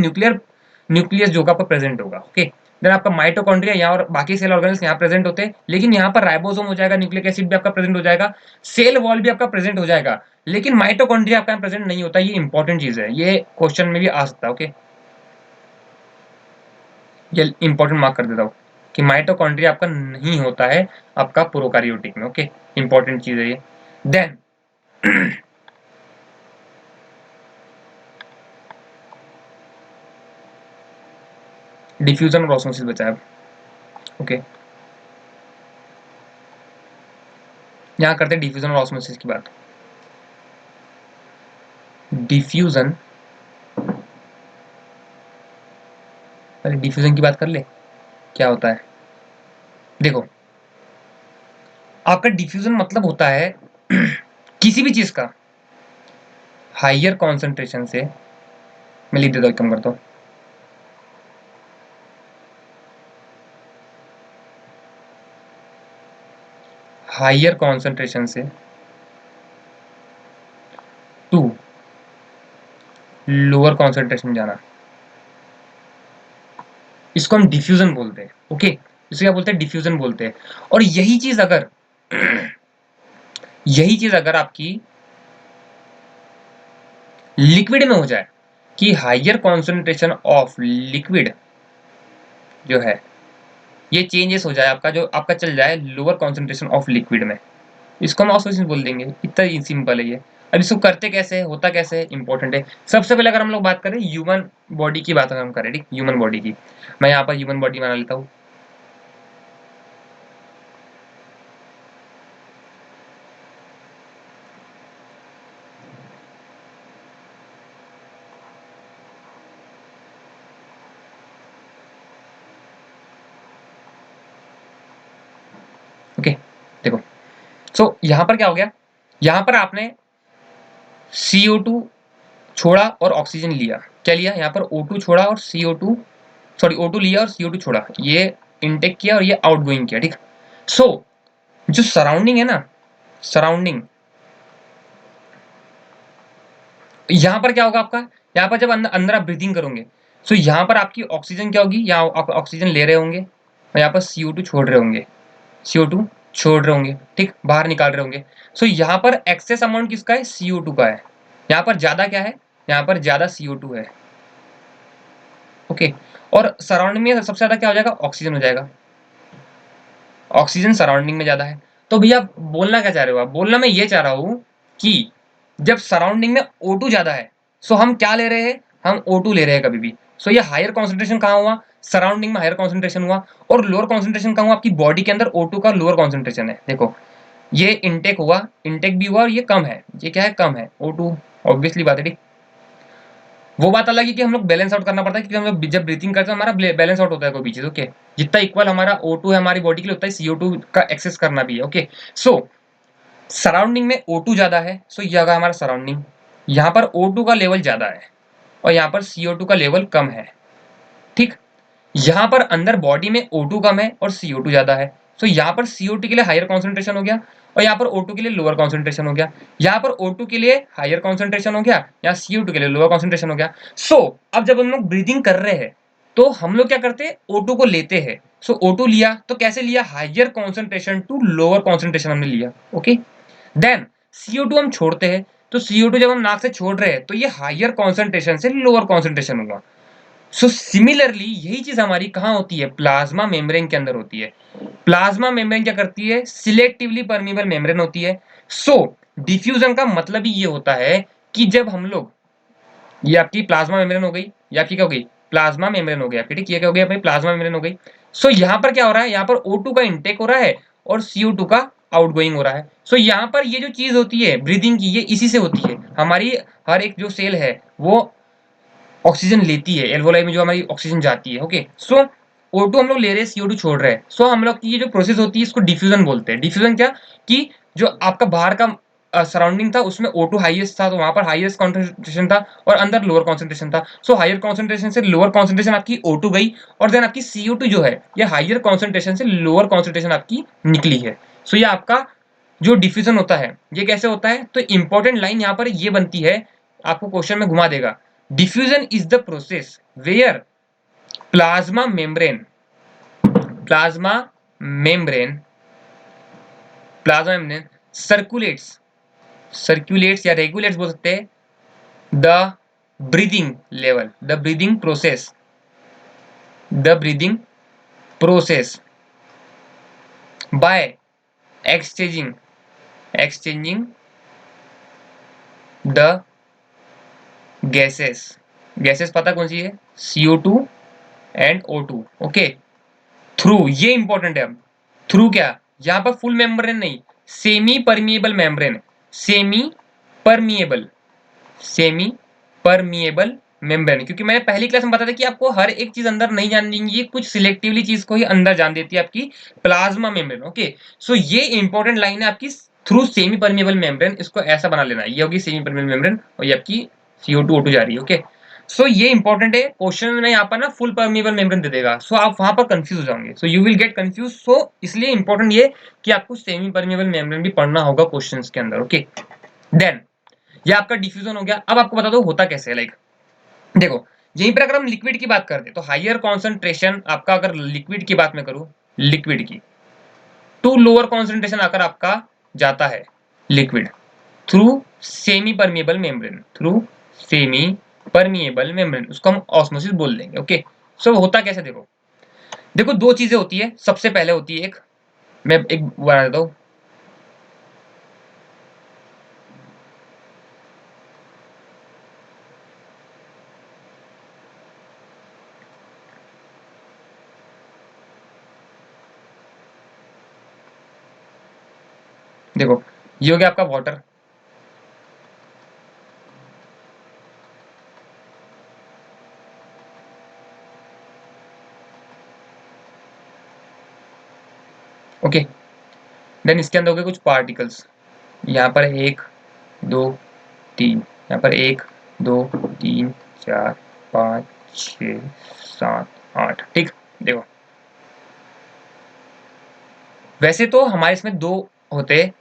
न्यूक्लियस जो आपका प्रेजेंट होगा। ओके, देन आपका माइटोकॉन्ड्रिया यहाँ और बाकी सेल ऑर्गेनल्स यहाँ प्रेजेंट होते हैं, लेकिन यहाँ पर राइबोसोम हो जाएगा, न्यूक्लिक एसिड भी आपका प्रेजेंट हो जाएगा, सेल वॉल भी आपका प्रेजेंट हो जाएगा, लेकिन माइटोकॉन्ड्रिया आपका प्रेजेंट नहीं होता। ये इंपॉर्टेंट चीज है, ये क्वेश्चन में भी आ सकता है। ओके, ये इंपॉर्टेंट मार्क कर देता हूँ कि माइटोकॉन्ड्रिया आपका नहीं होता है आपका प्रोकैरियोटिक में। ओके, इंपॉर्टेंट चीज है ये। देन डिफ्यूजन और ऑस्मोसिस बचा है। ओके, यहाँ करते हैं डिफ्यूजन और ऑस्मोसिस की बात। डिफ्यूजन, पहले डिफ्यूजन की बात कर ले, क्या होता है। देखो, आपका डिफ्यूजन मतलब होता है किसी भी चीज का हाइयर कॉन्सेंट्रेशन से, मैं लिख देता हूँ, कम करता हूँ, हाइयर कॉन्सेंट्रेशन से टू लोअर कॉन्सेंट्रेशन जाना, इसको हम डिफ्यूजन बोलते हैं। ओके, इसे क्या बोलते हैं, डिफ्यूजन बोलते हैं। और यही चीज अगर आपकी लिक्विड में हो जाए, कि हाइयर कॉन्सेंट्रेशन ऑफ लिक्विड जो है ये चेंजेस हो जाए, आपका जो आपका चल जाए लोअर कॉन्सेंट्रेशन ऑफ लिक्विड में, इसको हम ऑस्मोसिस बोल देंगे। इतना ही सिंपल है ये। अब इसको करते कैसे है, होता कैसे है, इंपॉर्टेंट है। सबसे पहले अगर हम लोग बात करें ह्यूमन बॉडी की बात, अगर हम करें, ठीक, ह्यूमन बॉडी की, मैं यहाँ पर ह्यूमन बॉडी बना लेता हूँ। ओके, देखो, सो यहाँ पर क्या हो गया, यहाँ पर आपने CO2 छोड़ा और ऑक्सीजन लिया। क्या लिया, यहाँ पर O2 छोड़ा और CO2, सॉरी O2 लिया और CO2 छोड़ा, ये इनटेक किया और ये आउटगोइंग किया, ठीक। सो जो सराउंडिंग है ना, सराउंडिंग, यहाँ पर क्या होगा आपका, यहाँ पर जब अंदर आप ब्रीथिंग करोगे, सो यहाँ पर आपकी ऑक्सीजन क्या होगी, यहाँ आप ऑक्सीजन ले रहे होंगे और यहाँ पर CO2 छोड़ रहे होंगे, CO2 छोड़ रहे होंगे, ठीक, बाहर निकाल रहे होंगे। सो यहाँ पर एक्सेस अमाउंट किसका है, CO2 का है। यहाँ पर ज्यादा क्या है, यहाँ पर ज्यादा CO2 है। ओके, और सराउंडिंग में सबसे ज्यादा क्या हो जाएगा, ऑक्सीजन हो जाएगा। ऑक्सीजन सराउंडिंग में ज्यादा है। तो भैया बोलना क्या चाह रहे हो आप, बोलना मैं ये चाह रहा हूँ कि जब सराउंडिंग में O2 ज्यादा है, सो हम क्या ले रहे हैं, हम O2 ले रहे हैं कभी भी। सो ये हायर कॉन्सेंट्रेशन कहाँ हुआ, सराउंडिंग में हायर कॉन्सेंट्रेशन हुआ। और लोअर कॉन्सेंट्रेशन कहाँ हुआ, आपकी बॉडी के अंदर O2 का लोअर कॉन्सेंट्रेशन है। देखो, ये इनटेक हुआ, इनटेक भी हुआ और ये कम है, ये क्या है, कम है O2, ऑब्वियसली बात है, ठीक। वो बात अलग है कि हम लोग बैलेंस आउट करना पड़ता है, क्योंकि हम लोग जब ब्रीथिंग करते हैं हमारा बैलेंस आउट होता है कोई भी चीज। ओके, जितना इक्वल हमारा O2 है हमारी बॉडी के लिए, उतना ही CO2 का एक्सेस करना भी है। ओके, सो सराउंडिंग में O2 ज्यादा है, सो ये होगा हमारा सराउंडिंग। यहाँ पर O2 का लेवल ज्यादा है और यहाँ पर CO2 का लेवल कम है, ठीक। यहाँ पर अंदर बॉडी में O2 कम है और CO2 ज्यादा है, सो यहाँ पर CO2 के लिए हायर कॉन्सेंट्रेशन हो गया और यहाँ पर O2 के लिए लोअर कॉन्सेंट्रेशन हो गया। यहाँ पर O2 के लिए हायर कॉन्सेंट्रेशन हो गया, यहाँ CO2 के लिए लोअर कॉन्सेंट्रेशन हो गया। सो अब जब हम लोग ब्रीदिंग कर रहे हैं तो हम लोग क्या करते हैं, O2 को लेते हैं। सो O2 लिया तो कैसे लिया, higher concentration to lower concentration हमने लिया। ओके, देन CO2 हम छोड़ते हैं, तो CO2 जब हम नाक से छोड़ रहे हैं तो ये हायर कॉन्सेंट्रेशन से लोअर कॉन्सेंट्रेशन हुआ। सो सिमिलरली यही चीज हमारी कहाँ होती है, प्लाज्मा मेम्ब्रेन के अंदर होती है। प्लाज्मा मेम्ब्रेन क्या करती है, सिलेक्टिवली परमीबल मेम्ब्रेन होती है। सो डिफ्यूजन का मतलब ही ये होता है कि जब हम लोग, ये आपकी प्लाज्मा मेम्ब्रेन हो गई, ये आपकी क्या हो गई, प्लाज्मा मेम्ब्रेन हो गया आपकी, ठीक, ये क्या हो गया, अपनी प्लाज्मा मेम्ब्रेन हो गई। सो यहाँ पर क्या हो रहा है, यहाँ पर O2 का इनटेक हो रहा है और CO2 का आउटगोइंग हो रहा है। सो यहाँ पर ये जो चीज होती है ब्रीदिंग की, ये इसी से होती है। हमारी हर एक जो सेल है वो ऑक्सीजन लेती है, एल्वोलाई में जो हमारी ऑक्सीजन जाती है। ओके, सो O2 हम लोग ले रहे हैं, CO2 छोड़ रहे हैं, सो हम लोग की ये जो प्रोसेस होती है इसको डिफ्यूजन बोलते हैं। डिफ्यूजन क्या कि जो आपका बाहर का सराउंडिंग था उसमें O2 हाईएस्ट था, तो वहां पर हाईएस्ट कॉन्सेंट्रेशन था और अंदर लोअर कॉन्सेंट्रेशन था। सो हायर कॉन्सेंट्रेशन से लोअर कॉन्सेंट्रेशन आपकी O2 गई और देन आपकी CO2 जो है ये हायर कॉन्सेंट्रेशन से लोअर कॉन्सेंट्रेशन आपकी निकली है। सो ये आपका जो डिफ्यूजन होता है ये कैसे होता है, तो इंपॉर्टेंट लाइन यहाँ पर ये बनती है, आपको क्वेश्चन में घुमा देगा। Diffusion is the process where plasma membrane plasma membrane plasma membrane circulates या रेगुलेट्स बोल सकते हैं the breathing level, the breathing process by exchanging the gases पता कौन सी है, CO2 and O2। Okay, through, ये इंपॉर्टेंट है। अब थ्रू क्या, यहां पर फुल मेम्ब्रेन नहीं, semi permeable membrane, semi permeable semi permeable membrane, क्योंकि मैंने पहली क्लास में बताया था कि आपको हर एक चीज अंदर नहीं जाननी चाहिए, कुछ सिलेक्टिवली चीज को ही अंदर जान देती है आपकी प्लाज्मा मेम्ब्रेन। ओके, सो ये इंपॉर्टेंट लाइन है आपकी, थ्रू सेमी परमिएबल मेम्ब्रेन, इसको ऐसा बना लेना, ये होगी सेमी परमिएबल मेम्ब्रेन और ये आपकी CO2 O2 जा रही है। ओके, सो ये इंपॉर्टेंट है, क्वेश्चन में यहाँ पर ना फुल परमिएबल मेम्ब्रेन दे देगा, सो आप वहां पर कंफ्यूज हो जाओगे, so you will get confuse. So इसलिए इंपॉर्टेंट ये कि आपको सेमी परमिएबल मेम्ब्रेन भी पढ़ना होगा क्वेश्चंस के अंदर। ओके, देन ये आपका डिफ्यूजन हो गया। अब आपको बता दो होता कैसे है, लाइक देखो, यहीं पर अगर हम लिक्विड की बात करते तो हायर कॉन्सेंट्रेशन आपका, अगर लिक्विड की बात मैं करूं, लिक्विड की टू लोअर कॉन्सेंट्रेशन आकर आपका जाता है liquid through semi permeable membrane, through semi permeable membrane, उसको हम ऑस्मोसिस बोल देंगे। ओके, सो होता कैसे, देखो देखो दो चीजें होती है। सबसे पहले होती है एक, मैं एक बना देता हूं, देखो ये हो गया आपका वाटर, ओके, देन इसके अंदर हो गए कुछ पार्टिकल्स, यहाँ पर एक दो तीन, यहाँ पर एक दो तीन चार पाँच छ सात आठ, ठीक। देखो वैसे तो हमारे इसमें दो होते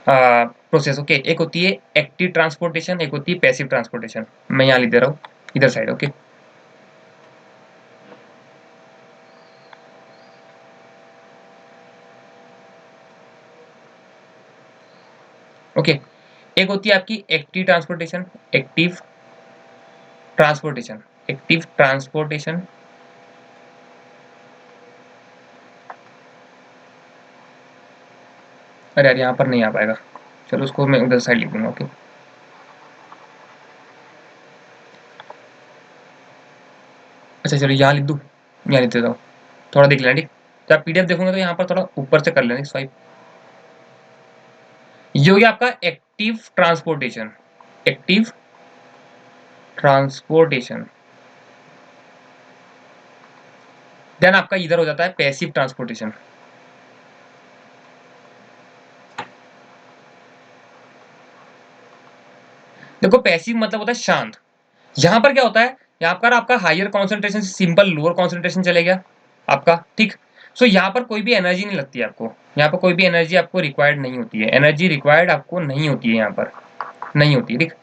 प्रोसेस। ओके, एक होती है एक्टिव ट्रांसपोर्टेशन, एक होती है पैसिव ट्रांसपोर्टेशन। मैं यहाँ लिख दे रहा हूँ इधर साइड। ओके, ओके, एक होती है आपकी एक्टिव ट्रांसपोर्टेशन, एक्टिव ट्रांसपोर्टेशन, अरे यार यहाँ पर नहीं आ पाएगा, चलो उसको मैं उधर साइड लिख दूंगा। ओके, अच्छा चलो यहाँ लिख दूँ, यहाँ लिख देता हूँ, थोड़ा देख लेना ठीक। जब PDF देखोगे तो यहाँ पर थोड़ा ऊपर से कर लेना स्वाइप। ये हो गया आपका active transportation, active transportation. Then आपका इधर हो जाता है पैसिव ट्रांसपोर्टेशन। देखो पैसिव मतलब होता है शांत। यहाँ पर क्या होता है, यहाँ पर आपका हायर कॉन्सेंट्रेशन से सिंपल लोअर कॉन्सेंट्रेशन चले गया आपका, ठीक। सो यहाँ पर कोई भी एनर्जी नहीं लगती है आपको, यहाँ पर कोई भी एनर्जी आपको रिक्वायर्ड नहीं होती है, एनर्जी रिक्वायर्ड आपको नहीं होती है, यहाँ पर नहीं होती है, ठीक।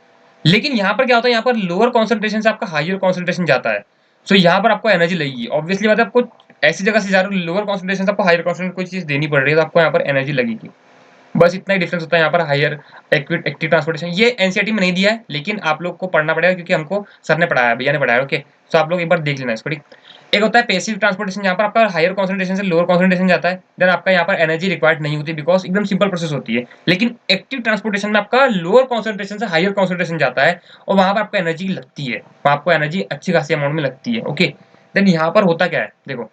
लेकिन यहाँ पर क्या होता है, यहाँ पर लोअर कॉन्सेंट्रेशन से आपका हायर कॉन्सेंट्रेशन जाता है, सो यहाँ पर आपको एनर्जी लगेगी। ऑब्वियसली बात है, आपको ऐसी जगह से जा रहे हो लोअर कॉन्सेंट्रेशन से आपको हायर कॉन्सेंट्रेशन कोई चीज देनी पड़ रही है, तो आपको यहाँ पर एनर्जी लगेगी। बस इतना ही डिफरेंस होता है यहाँ पर हायर एक्टिव ट्रांसपोर्टेशन। ये एनसीईआरटी में नहीं दिया है, लेकिन आप लोग को पढ़ना पड़ेगा क्योंकि हमको सर ने पढ़ाया, भैया ने पढ़ाया। ओके, सो आप लोग एक बार देख लेना इसको, ठीक। एक होता है पैसिव ट्रांसपोर्टेशन, यहाँ पर आपका हायर कॉन्सेंट्रेशन से लोअर कॉन्सेंट्रेशन जाता है, देन आपका यहाँ पर एनर्जी रिक्वायर्ड नहीं होती, बिकॉज एकदम सिंपल प्रोसेस होती है। लेकिन एक्टिव ट्रांसपोर्टेशन में आपका लोअर कॉन्सेंट्रेशन से हायर कॉन्सेंट्रेशन जाता है और वहां पर आपको एनर्जी लगती है, वहां आपको एनर्जी अच्छी खासी अमाउंट में लगती है। ओके, देन यहाँ पर होता क्या है, देखो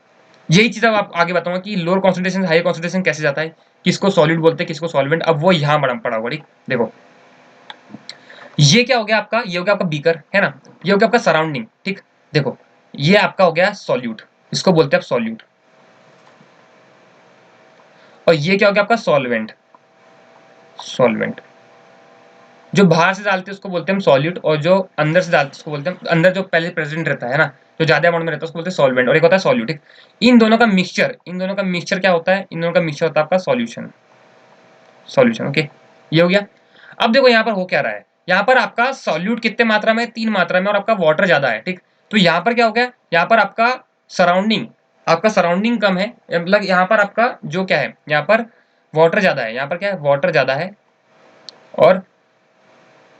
यही चीज अब आप आगे बताऊंगा कि लोअर कॉन्सेंट्रेशन से हाई कॉन्सेंट्रेशन कैसे जाता है, किसको सॉलिड बोलते हैं किसको सॉल्वेंट, अब वो यहाँ बड़ा पड़ा हुआ, ठीक। देखो ये क्या हो गया आपका, ये हो गया आपका बीकर है ना, ये हो गया आपका सराउंडिंग, ठीक। देखो ये आपका हो गया सॉल्यूट, इसको बोलते हैं आप सॉल्यूट। और ये क्या हो गया आपका सॉल्वेंट। सॉल्वेंट जो बाहर से डालते हैं उसको बोलते हैं हम सॉल्यूट, और जो अंदर से डालते हैं उसको बोलते हैं, अंदर जो पहले प्रेजेंट रहता है ना, जो ज्यादा अमाउंट में रहता है उसको बोलते हैं सॉल्वेंट, और एक होता है सॉल्यूट। ठीक, इन दोनों का मिक्सचर क्या होता है, इन दोनों का मिक्सचर होता है आपका सॉल्यूशन। सॉल्यूशन ओके, ये हो गया। अब देखो यहाँ पर हो क्या रहा है, यहाँ पर आपका सॉल्यूट कितने मात्रा में, 3 मात्रा में, और आपका वाटर ज्यादा है। ठीक, तो यहाँ पर क्या हो गया, यहाँ पर आपका सराउंडिंग कम है, मतलब यहाँ पर आपका जो क्या है, यहाँ पर वाटर ज्यादा है, यहाँ पर क्या है, वाटर ज्यादा है और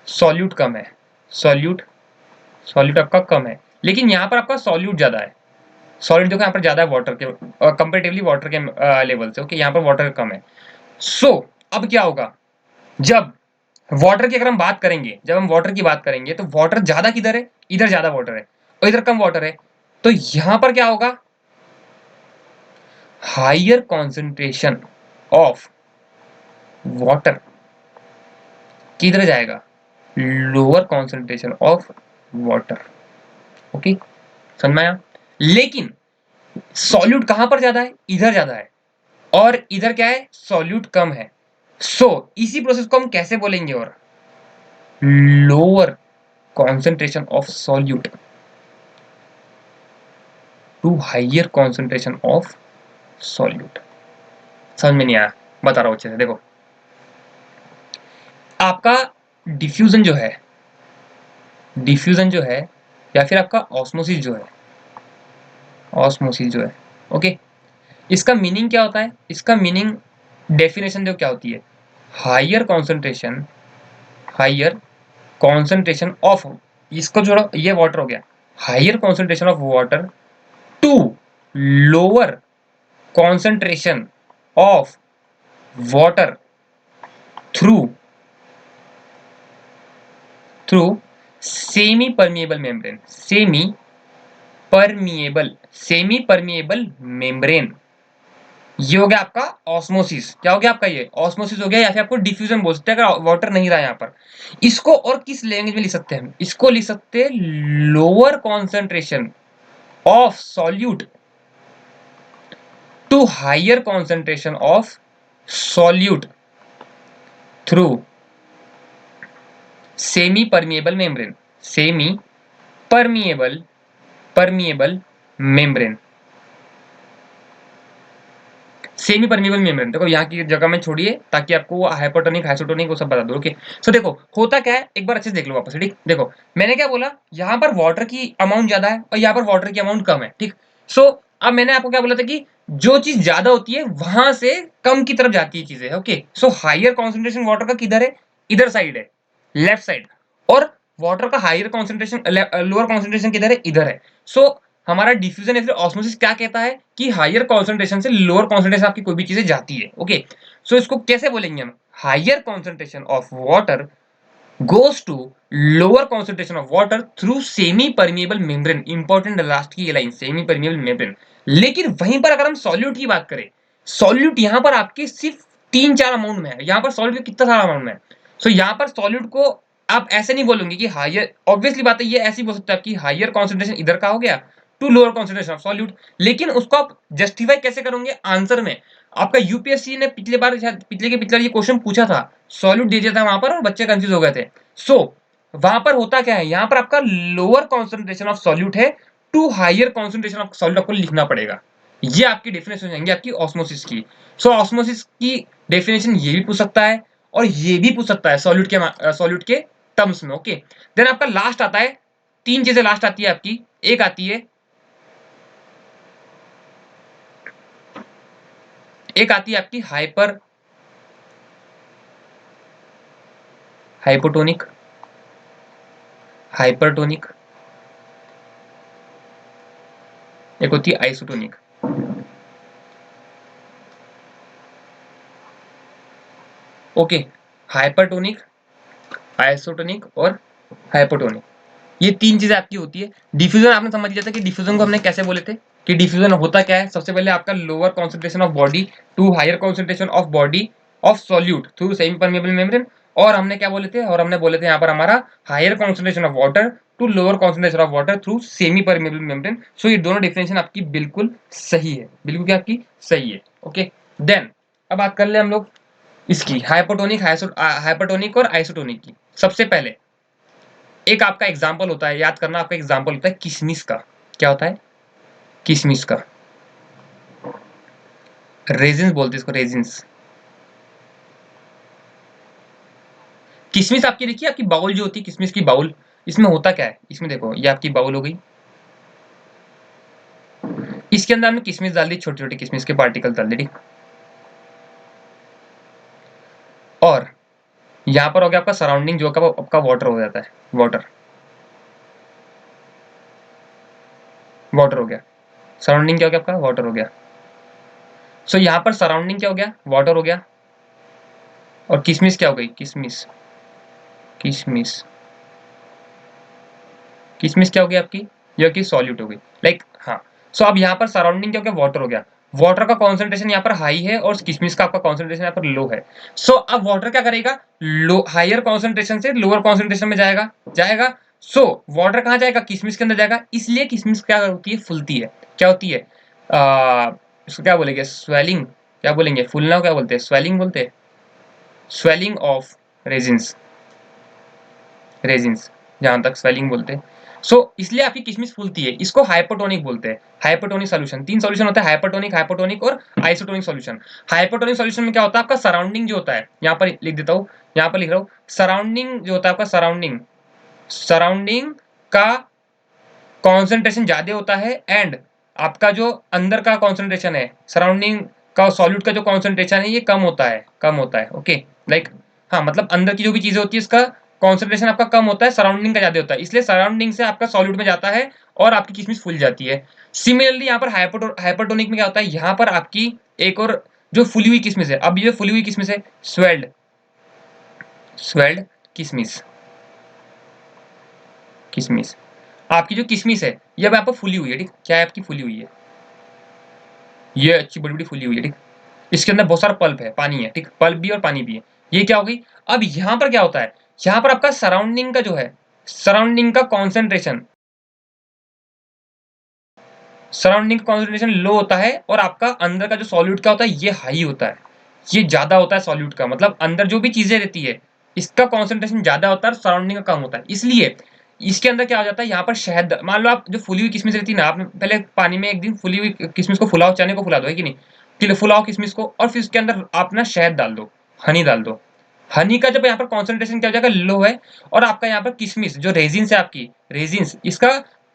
सॉल्यूट कम है। सॉल्यूट सॉल्यूट आपका कम है, लेकिन यहाँ पर आपका सॉल्यूट ज्यादा है। सॉल्यूट देखो यहाँ पर ज्यादा है वाटर के कंपेरेटिवली, वाटर के लेवल से। ओके, यहाँ पर वाटर कम है। सो अब क्या होगा, जब वाटर की अगर हम बात करेंगे, जब हम वाटर की बात करेंगे तो वाटर ज्यादा किधर है, इधर ज्यादा वाटर है और इधर कम वाटर है। तो यहां पर क्या होगा, हायर कॉन्सेंट्रेशन ऑफ वाटर किधर जाएगा, lower concentration of water. Okay, समझ में आया। लेकिन सॉल्यूट कहां पर ज्यादा है, इधर ज्यादा है, और इधर क्या है, सॉल्यूट कम है। सो इसी प्रोसेस को हम कैसे बोलेंगे, और lower concentration of solute to higher concentration of solute। समझ में नहीं आया, बता रहा हूं अच्छे से। देखो आपका डिफ्यूजन जो है या फिर आपका ऑस्मोसिस जो है ओके, इसका मीनिंग क्या होता है, इसका मीनिंग डेफिनेशन जो क्या होती है, हायर कॉन्सेंट्रेशन ऑफ, इसको जोड़ो, ये वाटर हो गया, higher concentration of water to lower concentration of water through semi permeable membrane। ये हो गया आपका ऑस्मोसिस। क्या हो गया आपका, ये ऑस्मोसिस हो गया, या फिर आपको डिफ्यूजन बोल सकते हैं अगर वाटर नहीं रहा यहाँ पर। इसको और किस लैंग्वेज में लिख सकते हैं हम, इसको लिख सकते हैं lower concentration of solute to higher concentration of solute through semi permeable membrane। Semi permeable membrane देखो यहाँ की जगह में छोड़िए, ताकि आपको वो हाइपोटोनिक आइसोटोनिक वो सब बता दो। ओके, सो देखो होता क्या है, एक बार अच्छे से देख लो वापस। ठीक, देखो मैंने क्या बोला, यहाँ पर वाटर की अमाउंट ज्यादा है और यहाँ पर वाटर की अमाउंट कम है। ठीक, सो अब मैंने आपको क्या बोला था कि जो चीज ज्यादा होती है वहां से कम की तरफ जाती है चीजें। Okay, so higher concentration water का किधर है, इधर साइड है, लेफ्ट साइड, और वाटर का हायर कॉन्सेंट्रेशन लोअर कॉन्सेंट्रेशन किधर है, इधर है। सो हमारा डिफ्यूजन या फिर ऑस्मोसिस क्या कहता है कि हायर कॉन्सेंट्रेशन से लोअर कॉन्सेंट्रेशन आपकी कोई भी चीजें जाती है। ओके, सो इसको कैसे बोलेंगे हम, higher concentration of water goes to lower concentration of water through semi permeable membrane. Important last की ये लाइन, सेमी परमिएबल मेम्ब्रेन। लेकिन वहीं पर अगर हम सॉल्यूट की बात करें, सॉल्यूट यहाँ पर आपके सिर्फ 3-4 अमाउंट में है, यहाँ पर सॉल्यूट कितना सारा अमाउंट में है। सो यहाँ पर सॉल्यूट को आप ऐसे नहीं बोलोगे कि हायर, ऑब्वियसली बात है ये ऐसी बोल सकते हैं कि हायर कॉन्सेंट्रेशन इधर का हो गया to lower concentration of solute. लेकिन उसको आप जस्टिफाई कैसे करोगे आंसर में, आपका यूपीएससी ने पिछले बार शायद पिछले के पिछले ये क्वेश्चन पूछा था, सॉल्यूट दे दिया था वहां पर और बच्चे कंफ्यूज हो गए थे। सो वहां पर होता क्या है, यहाँ पर आपका लोअर कॉन्सेंट्रेशन ऑफ सॉल्यूट है to higher concentration of solute आपको लिखना पड़ेगा। ये आपकी डेफिनेशन हो जाएंगी आपकी ऑस्मोसिस की। सो ऑस्मोसिस की डेफिनेशन ये भी पूछ सकता है और ये भी पूछ सकता है सॉल्यूट के टर्म्स में। ओके, देन आपका लास्ट आता है, 3 चीजें लास्ट आती है आपकी, एक आती है आपकी हाइपोटोनिक, हाइपरटोनिक, एक होती है आइसोटोनिक। ओके, हाइपरटोनिक, आइसोटोनिक और हाइपोटोनिक, ये 3 चीजें आपकी होती है। डिफ्यूजन आपने समझ लिया था कि डिफ्यूजन को हमने कैसे बोले थे, कि डिफ्यूजन होता क्या है, सबसे पहले आपका lower concentration of body to higher concentration of body of solute through semi permeable membrane, और हमने क्या बोले थे, और हमने बोले थे यहाँ पर हमारा higher concentration of water to lower concentration of water through semi permeable membrane. So ये दोनों डिफिनेशन आपकी बिल्कुल सही है, बिल्कुल क्या आपकी सही है। ओके, देन अब बात कर ले हम लोग इसकी हाइपोटोनिक हाइपोटोनिक और आइसोटोनिक की। सबसे पहले एक आपका एग्जाम्पल होता है, याद करना, आपका एग्जाम्पल होता है किशमिश का। क्या होता है? किशमिश का। रेजिन्स बोलते हैं इसको, रेजिन्स। किशमिश आपकी देखिए, आपकी बाउल जो होती है किशमिश की बाउल, इसमें होता क्या है, इसमें देखो ये आपकी बाउल हो गई, इसके अंदर हमने किशमिश डाल दी, छोटी छोटी किशमिश के पार्टिकल डाल दी, और यहाँ पर हो गया आपका सराउंडिंग जो आपका वाटर हो जाता है, वाटर, वाटर हो गया। सराउंडिंग क्या हो गया आपका, वाटर हो गया। सो यहाँ पर सराउंडिंग क्या हो गया, वाटर हो गया, और किशमिश क्या हो गई, किशमिश, किशमिश, किशमिश क्या हो गई आपकी, ये की सॉल्यूट हो गई, लाइक हाँ। सो अब यहाँ पर सराउंडिंग क्या हो गया, वाटर हो गया। वाटर का कॉन्सेंट्रेशन यहाँ पर हाई है और किशमिश का आपका कॉन्सेंट्रेशन यहाँ पर लो है। सो अब वाटर क्या करेगा, लो हायर कॉन्सेंट्रेशन से लोअर कॉन्सेंट्रेशन में जाएगा, जाएगा। सो वाटर कहाँ जाएगा, किशमिश के अंदर जाएगा, इसलिए किशमिश क्या होती है, फूलती है। क्या होती है, इसको क्या बोलेंगे, स्वेलिंग, क्या बोलेंगे, फूलना क्या बोलते हैं, स्वेलिंग बोलते हैं, स्वेलिंग ऑफ रेजिन्स, रेजिन्स, जहां तक स्वेलिंग बोलते हैं। सो इसलिए आपकी किशमिश फूलती है, इसको हाइपोटोनिक बोलते हैं। हाइपोटोनिक सॉल्यूशन, तीन सॉल्यूशन होता है, हाइपोटोनिक, हाइपोटोनिक और आइसोटोनिक सॉल्यूशन। हाइपोटोनिक सॉल्यूशन में क्या होता है, आपका सराउंडिंग जो होता है, यहाँ पर लिख देता हूँ, यहाँ पर लिख रहा हूँ, सराउंडिंग जो होता है आपका, सराउंडिंग, सराउंडिंग का कॉन्सेंट्रेशन ज्यादा होता है, एंड आपका जो अंदर का कॉन्सेंट्रेशन है, सराउंडिंग का सॉल्यूट का जो कॉन्सेंट्रेशन है ये कम होता है, कम होता है। ओके, लाइक हाँ, मतलब अंदर की जो भी चीजें होती है इसका कॉन्सेंट्रेशन आपका कम होता है, सराउंडिंग का ज्यादा होता है, इसलिए सराउंडिंग से आपका सॉल्यूट में जाता है और आपकी किशमिश फूल जाती है। सिमिलरली यहाँ पर हाइपोटोनिक में क्या होता है, यहाँ पर आपकी एक और जो फुली हुई किशमिश है, अब ये फुली हुई किशमिश है, स्वेल्ड, स्वेल्ड किशमिश, किशमिश, आपकी जो किशमिश है ये अब आपको फुली हुई है, ठीक, क्या है आपकी फुली हुई है, ये अच्छी बड़ी बड़ी फुली हुई है, ठीक, इसके अंदर बहुत सारा पल्प है, पानी है, ठीक, पल्प भी और पानी भी है, ये क्या हो गई। अब यहाँ पर क्या होता है, यहाँ पर आपका सराउंडिंग का जो है, सराउंडिंग का कॉन्सेंट्रेशन, सराउंडिंग कॉन्सेंट्रेशन लो होता है और आपका अंदर का जो सॉल्यूट का होता है ये हाई होता है, ये ज्यादा होता है सॉल्यूट का, मतलब अंदर जो भी चीजें रहती है इसका कॉन्सेंट्रेशन ज्यादा होता है और सराउंडिंग का कम होता है। इसलिए इसके अंदर क्या हो जाता है, यहाँ पर शहद, मान लो आप जो फुली हुई किशमिश रहती है ना, आपने पहले पानी में एक दिन फुली हुई किशमिश को फुलाओ, चने को फुला दो, है कि नहीं, फुलाओ किशमिश को, और फिर उसके अंदर आप ना शहद डाल दो, हनी डाल दो। हनी का जब यहाँ पर कॉन्सेंट्रेशन क्या हो जाएगा, लो है, और आपका यहाँ पर किशमिश जो रेजिन्स है, आपकी रेजिन्स, इसका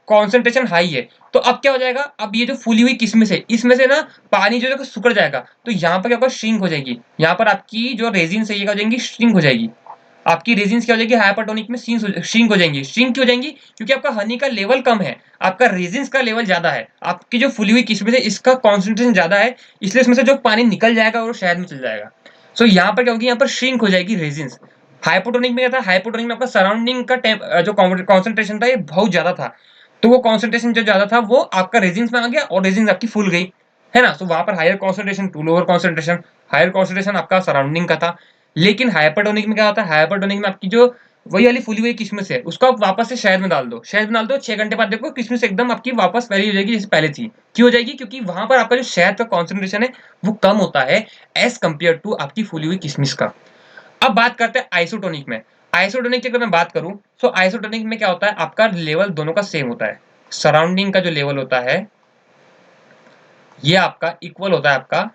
कॉन्सेंट्रेशन हाई है, तो अब क्या हो जाएगा, अब ये जो फूली हुई किशमिश है इसमें से ना पानी जो है सुखड़ जाएगा, तो यहाँ पर क्या होगा, श्रिंक हो जाएगी, यहाँ पर आपकी जो रेजिन्स है ये क्या हो जाएंगी, श्रिंक हो जाएगी, आपकी रेजिन्स क्या हो जाएगी, हाइपरटोनिक में श्रिंक हो जाएंगी। श्रिंक क्यों हो जाएंगी, क्योंकि आपका हनी का लेवल कम है, आपका रेजिन्स का लेवल ज्यादा है, आपकी जो फुली हुई किशमिश है इसका कॉन्सेंट्रेशन ज्यादा है, इसलिए इसमें से जो पानी निकल जाएगा और शहद में चल जाएगा। सो यहाँ पर क्या होगी, यहाँ पर श्रिंक हो जाएगी रेजिन्स। हाइपोटोनिक में क्या था, हाइपोटोनिक में आपका सराउंडिंग का जो कॉन्सेंट्रेशन था ये बहुत ज्यादा था, तो वो कॉन्सेंट्रेशन जो ज्यादा था वो आपका रेजिन्स में आ गया और रेजिन्स आपकी फूल गई, है ना। तो वहां पर higher concentration to lower concentration, higher concentration आपका सराउंडिंग का था। लेकिन हाइपरटोनिक में क्या होता है, हाइपरटोनिक में आपकी जो वही वाली फूली हुई किशमिश है उसको आप वापस से शहद में डाल दो, शहद में डाल दो, 6 घंटे बाद देखो किशमिश एकदम आपकी वापस वैसी हो जाएगी जैसे पहले थी। क्यों हो जाएगी, क्योंकि वहां पर आपका जो शहद का कॉन्सेंट्रेशन है वो कम होता है एज कम्पेयर टू आपकी फूली हुई किशमिश का। अब बात करते हैं आइसोटोनिक में। आइसोटोनिक की अगर मैं बात करूं, तो आइसोटोनिक में क्या होता है, आपका लेवल दोनों का सेम होता है, सराउंडिंग का जो लेवल होता है ये आपका इक्वल होता है आपका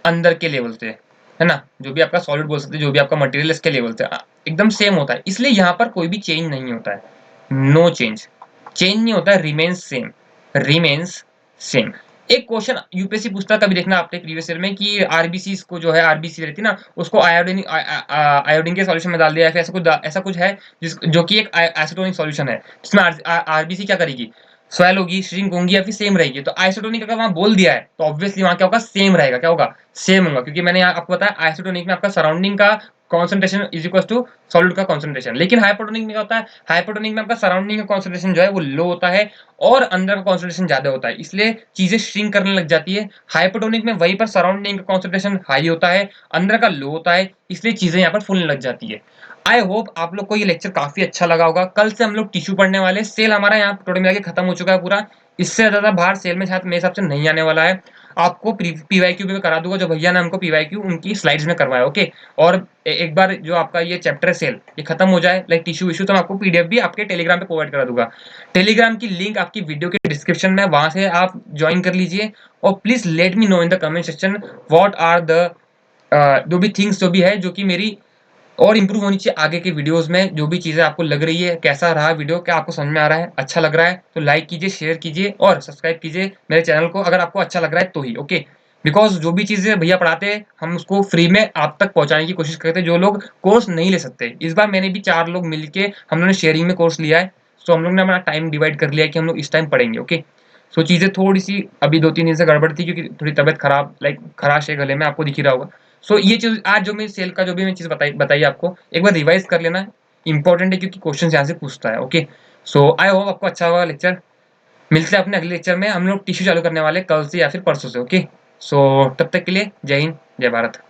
अंदर के लेवल से, है ना, जो भी आपका सॉलिड बोल सकते हैं, जो भी आपका मटेरियल इसके लेवल से एकदम सेम होता है, इसलिए यहाँ पर कोई भी चेंज नहीं होता है, नो चेंज, चेंज नहीं होता है, रिमेन्स सेम, रिमेन्स सेम। एक क्वेश्चन यूपीएससी पूछता है, कभी देखना आपने प्रीवियस ईयर में, कि आरबीसी को जो है, आरबीसी रहती है ना उसको आयोडीन, आयोडीन के सॉल्यूशन में डाल दिया, फिर ऐसा कुछ है जिस जो कि एक एसिटोनिक सॉल्यूशन है, जिसमें आरबीसी क्या करेगी, स्वेल होगी, श्रिंक होंगी, या फिर सेम रहेगी। तो आइसोटोनिक अगर वहां बोल दिया है तो ऑब्वियसली वहां क्या होगा, सेम रहेगा, क्या होगा, सेम होगा, क्योंकि मैंने यहाँ आपको बताया आइसोटोनिक में आपका सराउंडिंग का concentration is equal to solid का कॉन्सेंट्रेशन। लेकिन हाइपोटोनिक में क्या होता है, हाइपोटोनिक में आपका सराउंडिंग का कॉन्सेंट्रेशन जो है वो लो होता है और अंदर का कॉन्सेंट्रेशन ज्यादा होता है, इसलिए चीजें श्रिंक करने लग जाती है। हाइपोटोनिक में वहीं पर सराउंडिंग का कॉन्सेंट्रेशन हाई होता है, अंदर का लो होता है, इसलिए चीजें यहाँ पर फूलने लग जाती है। आई होप आप लोग को ये लेक्चर काफी अच्छा लगा होगा। कल से हम लोग टिश्यू पढ़ने वाले, सेल हमारा यहाँ टोटल मिला के खत्म हो चुका है पूरा। इससे ज्यादा बाहर सेल में शायद मेरे हिसाब से नहीं आने वाला है। आपको पीवाईक्यू भी करा दूंगा, जो भैया ने हमको पीवाईक्यू उनकी स्लाइड्स में करवाया, ओके। और एक बार जो आपका ये चैप्टर सेल ये खत्म हो जाए, लाइक टिश्यू इशू, तो मैं आपको पीडीएफ भी आपके टेलीग्राम पे प्रोवाइड करा दूंगा। टेलीग्राम की लिंक आपकी वीडियो के डिस्क्रिप्शन में, वहां से आप ज्वाइन कर लीजिए। और please let me know in the comment section what are the जो भी थिंग्स जो भी है जो कि मेरी और इंप्रूव होनी चाहिए आगे के वीडियोस में। जो भी चीजें आपको लग रही है, कैसा रहा वीडियो, क्या आपको समझ में आ रहा है, अच्छा लग रहा है तो लाइक कीजिए, शेयर कीजिए और सब्सक्राइब कीजिए मेरे चैनल को, अगर आपको अच्छा लग रहा है तो ही, ओके। बिकॉज जो भी चीजें भैया पढ़ाते हैं हम उसको फ्री में आप तक पहुंचाने की कोशिश करते हैं, जो लोग कोर्स नहीं ले सकते। इस बार मैंने भी 4 लोग मिलके हम लोगों ने शेयरिंग में कोर्स लिया है। सो हम लोग ने अपना टाइम डिवाइड कर लिया है कि हम लोग इस टाइम पढ़ेंगे, ओके। सो चीजें थोड़ी सी अभी 2-3 दिन से गड़बड़ थी, क्योंकि थोड़ी तबियत खराब, लाइक खराश है गले में, आपको दिख ही रहा होगा। सो ये चीज आज जो मैं सेल का जो भी मैं चीज बताई बताई आपको, एक बार रिवाइज कर लेना, इंपॉर्टेंट है क्योंकि क्वेश्चन यहाँ से पूछता है, ओके। सो आई होप आपको अच्छा होगा लेक्चर। मिलते हैं अपने अगले लेक्चर में, हम लोग टिश्यू चालू करने वाले कल से या फिर परसों से, ओके। सो तब तक के लिए जय हिंद, जय भारत।